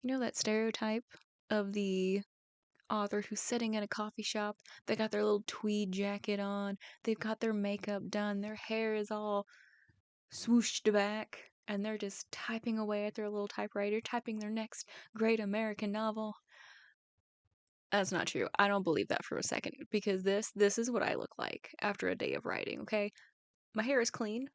You know that stereotype of the author who's sitting in a coffee shop? They got their little tweed jacket on, they've got their makeup done, their hair is all swooshed back, and they're just typing away at their little typewriter, typing their next great American novel. That's not true. I don't believe that for a second, because this is what I look like after a day of writing, okay? My hair is clean.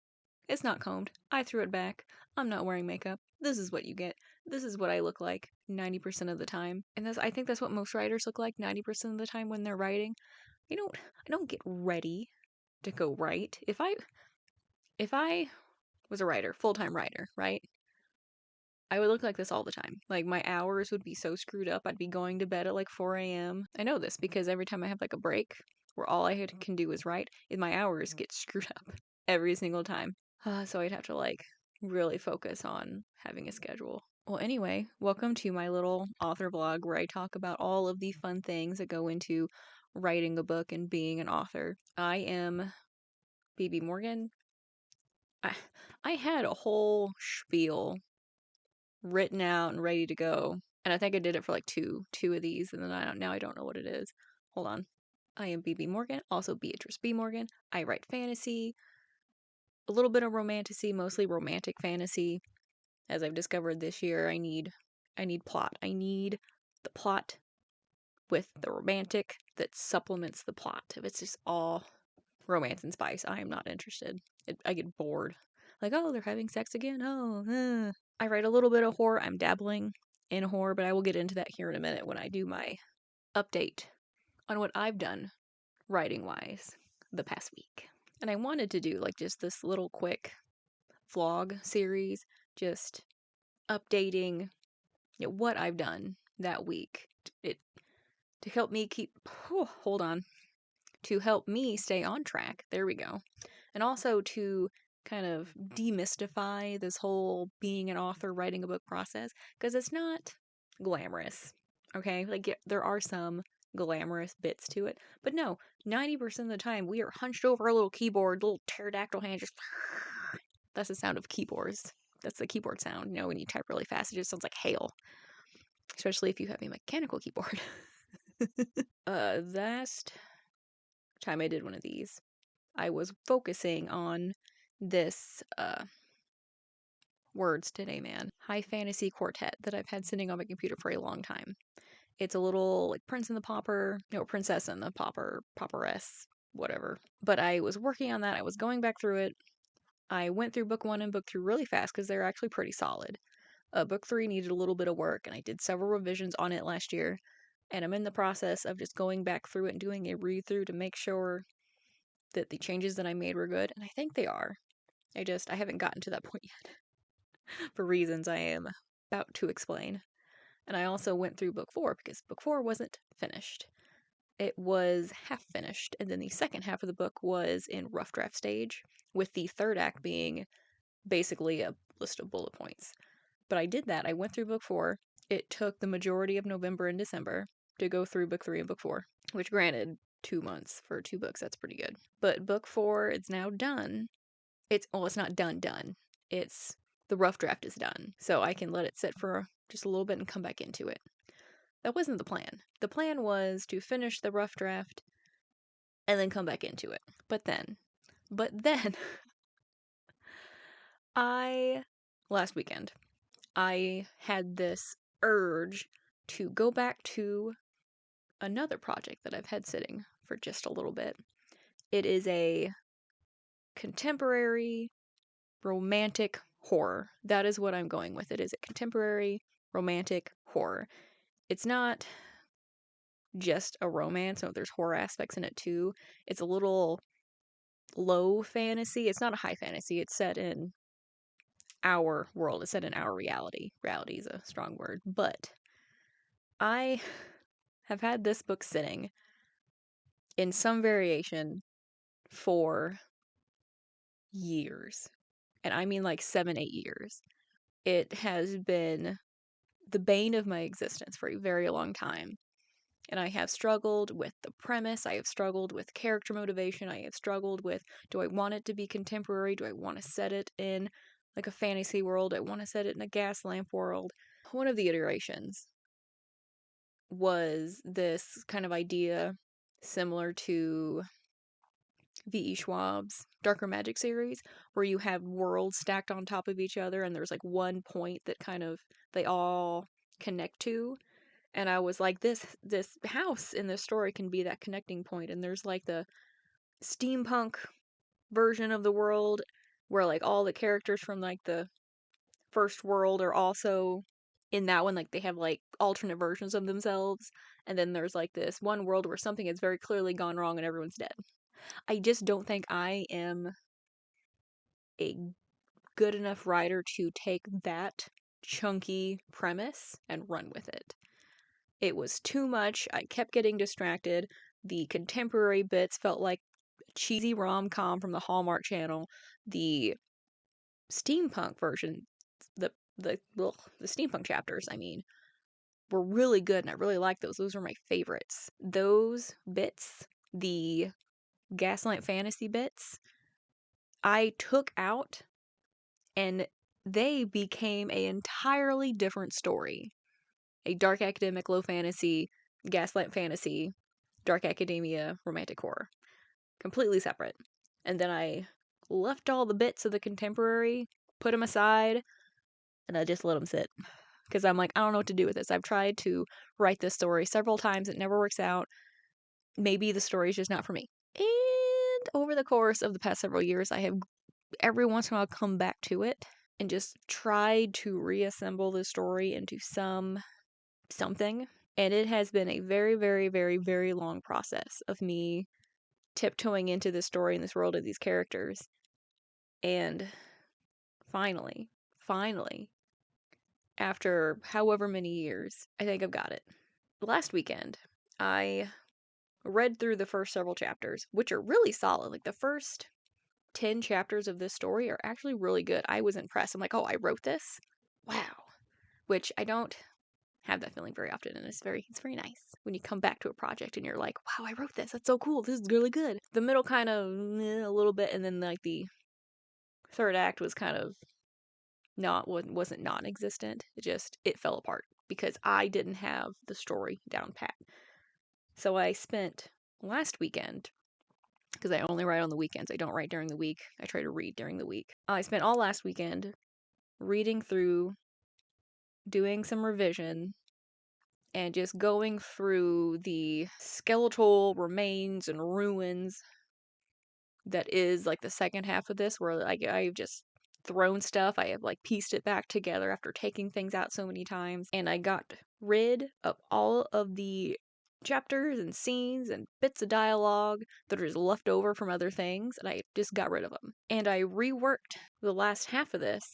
It's not combed. I threw it back. I'm not wearing makeup. This is what you get. This is what I look like 90% of the time. And I think that's what most writers look like 90% of the time when they're writing. I don't get ready to go write. If I was a writer, full-time writer, right? I would look like this all the time. Like, my hours would be so screwed up. I'd be going to bed at like 4 a.m. I know this because every time I have like a break where all I can do is write, my hours get screwed up every single time. So I'd have to like really focus on having a schedule. Well, anyway, welcome to my little author vlog where I talk about all of the fun things that go into writing a book and being an author. I am BB Morgan. I had a whole spiel written out and ready to go. And I think I did it for like two of these, and then I don't know what it is. Hold on. I am BB Morgan, also Beatrice B. Morgan. I write fantasy, a little bit of romantasy, mostly romantic fantasy. As I've discovered this year, I need plot. I need the plot with the romantic that supplements the plot. If it's just all romance and spice, I am not interested. I get bored. Like, oh, they're having sex again. Oh, I write a little bit of horror. I'm dabbling in horror, but I will get into that here in a minute when I do my update on what I've done writing wise the past week. And I wanted to do like just this little quick vlog series, just updating what I've done that week. To help me to help me stay on track. There we go. And also to kind of demystify this whole being an author, writing a book process, because it's not glamorous. Okay? Like, there are some glamorous bits to it, but no, 90% of the time we are hunched over a little keyboard, little pterodactyl hand, just that's the sound of keyboards. That's the keyboard sound. When you type really fast, it just sounds like hail. Especially if you have a mechanical keyboard. Last time I did one of these, I was focusing on this words today, man. High fantasy quartet that I've had sitting on my computer for a long time. It's a little like Prince and the Pauper, Princess and the Pauper, Pauperess, whatever. But I was working on that. I was going back through it. I went through book 1 and book 2 really fast because they're actually pretty solid. Book 3 needed a little bit of work, and I did several revisions on it last year. And I'm in the process of just going back through it and doing a read-through to make sure that the changes that I made were good, and I think they are. I haven't gotten to that point yet for reasons I am about to explain. And I also went through book 4 because book 4 wasn't finished. It was half finished, and then the second half of the book was in rough draft stage, with the third act being basically a list of bullet points. But I did that. I went through book 4. It took the majority of November and December to go through book 3 and book 4, which granted, 2 months for 2 books, that's pretty good. But book 4, it's now done. It's not done. It's the rough draft is done. So I can let it sit for just a little bit and come back into it. That wasn't the plan. The plan was to finish the rough draft and then come back into it. But then last weekend, I had this urge to go back to another project that I've had sitting for just a little bit. It is a contemporary romantic horror. That is what I'm going with. It is a contemporary romantic horror. It's not just a romance, so there's horror aspects in it too. It's a little low fantasy. It's not a high fantasy. It's set in our world. It's set in our reality. Reality is a strong word, but I have had this book sitting in some variation for years. And I mean like 7, 8 years. It has been the bane of my existence for a very long time. And I have struggled with the premise. I have struggled with character motivation. I have struggled with, do I want it to be contemporary? Do I want to set it in like a fantasy world? Do I want to set it in a gas lamp world? one of the iterations was this kind of idea similar to V.E. Schwab's Darker Magic series, where you have worlds stacked on top of each other and there's like one point that kind of they all connect to. And I was like, this house in this story can be that connecting point. And there's like the steampunk version of the world where like all the characters from like the first world are also in that one. Like they have like alternate versions of themselves. And then there's like this one world where something has very clearly gone wrong and everyone's dead. I just don't think I am a good enough writer to take that chunky premise and run with it. It was too much. I kept getting distracted. The contemporary bits felt like a cheesy rom-com from the Hallmark Channel. The steampunk version, the steampunk chapters, I mean, were really good and I really liked those. Those were my favorites. Those bits, the Gaslight Fantasy bits, I took out and they became an entirely different story. A dark academic, low fantasy, gaslight fantasy, dark academia, romantic horror. Completely separate. And then I left all the bits of the contemporary, put them aside, and I just let them sit. Because I'm like, I don't know what to do with this. I've tried to write this story several times. It never works out. Maybe the story's just not for me. And over the course of the past several years, I have every once in a while come back to it and just tried to reassemble the story into something. And it has been a very, very, very, very long process of me tiptoeing into this story and this world of these characters. And finally, after however many years, I think I've got it. Last weekend, I read through the first several chapters, which are really solid. Like the first 10 chapters of this story are actually really good. I was impressed. I'm like, oh, I wrote this? Wow. Which I don't have that feeling very often, and it's very nice when you come back to a project and you're like, wow, I wrote this. That's so cool. This is really good. The middle kind of a little bit, and then like the third act was kind of wasn't non-existent. It fell apart because I didn't have the story down pat. So I spent last weekend, because I only write on the weekends. I don't write during the week. I try to read during the week. I spent all last weekend reading through, doing some revision, and just going through the skeletal remains and ruins that is like the second half of this, where like I've just thrown stuff. I have like pieced it back together after taking things out so many times, and I got rid of all of the chapters and scenes and bits of dialogue that are just left over from other things, and I just got rid of them. And I reworked the last half of this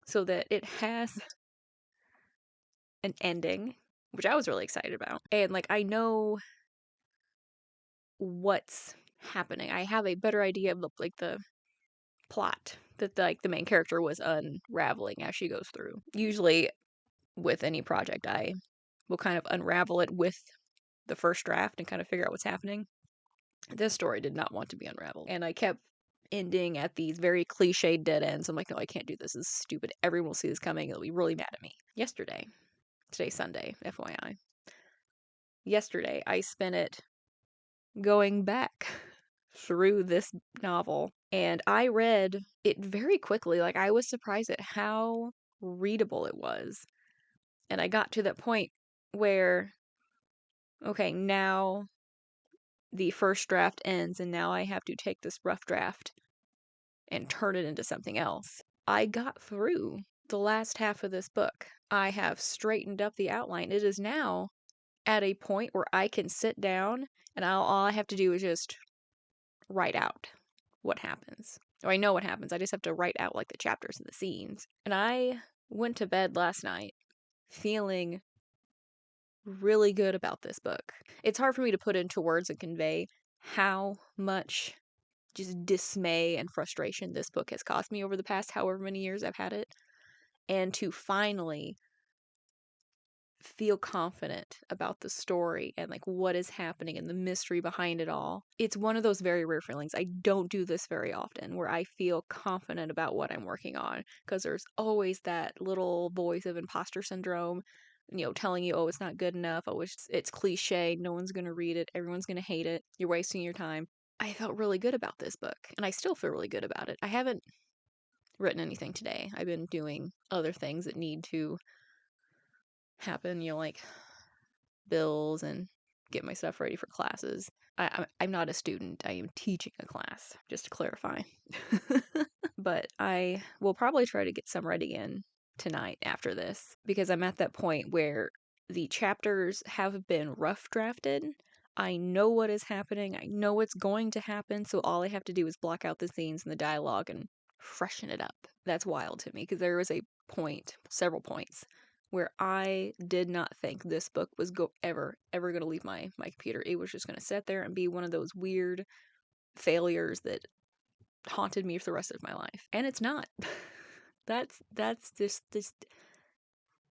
so that it has an ending, which I was really excited about. And like I know what's happening. I have a better idea of the plot that the main character was unraveling as she goes through. Usually with any project, I will kind of unravel it with the first draft and kind of figure out what's happening. This story did not want to be unraveled, and I kept ending at these very cliched dead ends. I'm like, no, I can't do this. This is stupid. Everyone will see this coming. They'll be really mad at me. Today's Sunday, FYI. Yesterday, I spent it going back through this novel, and I read it very quickly. Like, I was surprised at how readable it was. And I got to that point where, okay, now the first draft ends, and now I have to take this rough draft and turn it into something else. I got through the last half of this book. I have straightened up the outline. It is now at a point where I can sit down and all I have to do is just write out what happens. Or I know what happens. I just have to write out like the chapters and the scenes. And I went to bed last night feeling really good about this book. It's hard for me to put into words and convey how much just dismay and frustration this book has caused me over the past however many years I've had it. And to finally feel confident about the story and like what is happening and the mystery behind it all. It's one of those very rare feelings. I don't do this very often where I feel confident about what I'm working on, because there's always that little voice of imposter syndrome, telling you, oh, it's not good enough. Oh, it's cliche. No one's going to read it. Everyone's going to hate it. You're wasting your time. I felt really good about this book, and I still feel really good about it. I haven't written anything today. I've been doing other things that need to happen, like bills and get my stuff ready for classes. I'm not a student. I am teaching a class, just to clarify. But I will probably try to get some ready in tonight after this, because I'm at that point where the chapters have been rough drafted. I know what is happening. I know what's going to happen. So all I have to do is block out the scenes and the dialogue and freshen it up. That's wild to me, because there was a point, several points, where I did not think this book was ever going to leave my computer. It was just going to sit there and be one of those weird failures that haunted me for the rest of my life. And it's not. that's just this.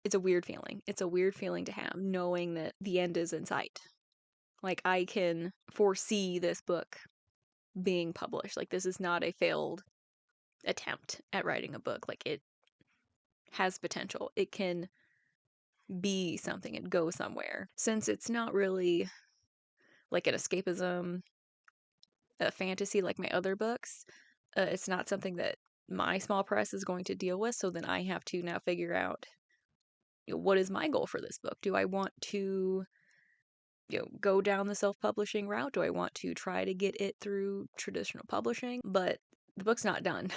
It's a weird feeling. It's a weird feeling to have, knowing that the end is in sight. Like, I can foresee this book being published. Like, this is not a failed attempt at writing a book. Like, it has potential. It can be something and go somewhere. Since it's not really like an escapism, a fantasy like my other books, it's not something that my small press is going to deal with. So then I have to now figure out, what is my goal for this book? Do I want to go down the self-publishing route? Do I want to try to get it through traditional publishing? But the book's not done.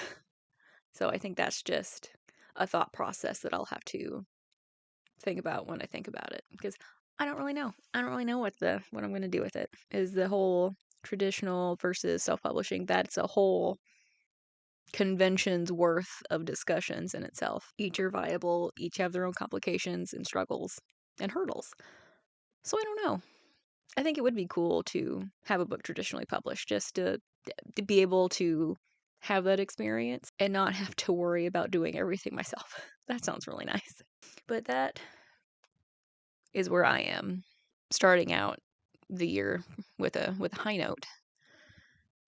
So I think that's just a thought process that I'll have to think about when I think about it, because I don't really know. I don't really know what I'm going to do with it. Is the whole traditional versus self-publishing, that's a whole convention's worth of discussions in itself. Each are viable, each have their own complications and struggles and hurdles. So I don't know. I think it would be cool to have a book traditionally published, just to be able to have that experience and not have to worry about doing everything myself. That sounds really nice. But that is where I am, starting out the year with a high note.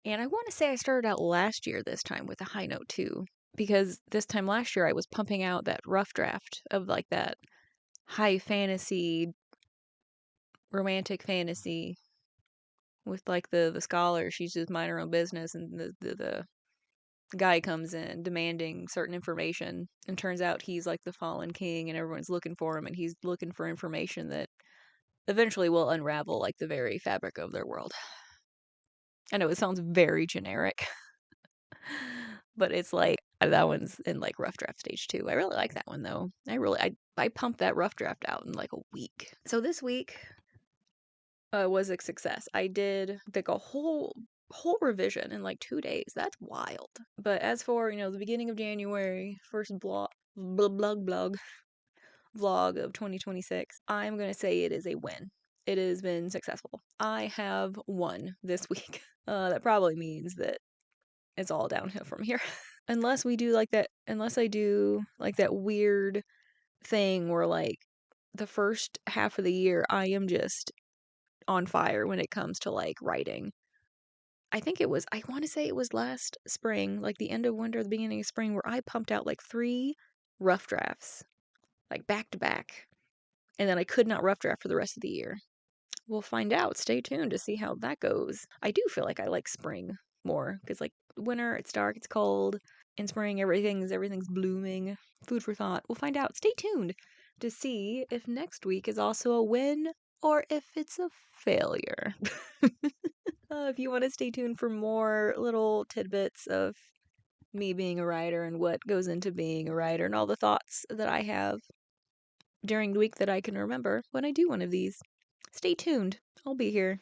And I want to say I started out last year this time with a high note too, because this time last year I was pumping out that rough draft of like that high fantasy, romantic fantasy with like the scholar. She's just minding her own business, and the guy comes in demanding certain information, and turns out he's like the fallen king, and everyone's looking for him, and he's looking for information that eventually will unravel like the very fabric of their world. I know it sounds very generic, but it's like that one's in like rough draft stage too. I really like that one though. I pumped that rough draft out in like a week. So this week was a success. I did like a whole revision in like 2 days. That's wild. But as for, the beginning of January, first vlog of 2026, I'm going to say it is a win. It has been successful. I have won this week. That probably means that it's all downhill from here. Unless I do like that weird thing where like the first half of the year I am just on fire when it comes to like writing. I want to say it was last spring, like the end of winter, the beginning of spring, where I pumped out like 3 rough drafts, like back to back. And then I could not rough draft for the rest of the year. We'll find out. Stay tuned to see how that goes. I do feel like I like spring more, because like winter, it's dark, it's cold. In spring, everything's blooming. Food for thought. We'll find out. Stay tuned to see if next week is also a win or if it's a failure. If you want to stay tuned for more little tidbits of me being a writer and what goes into being a writer and all the thoughts that I have during the week that I can remember when I do one of these, stay tuned. I'll be here.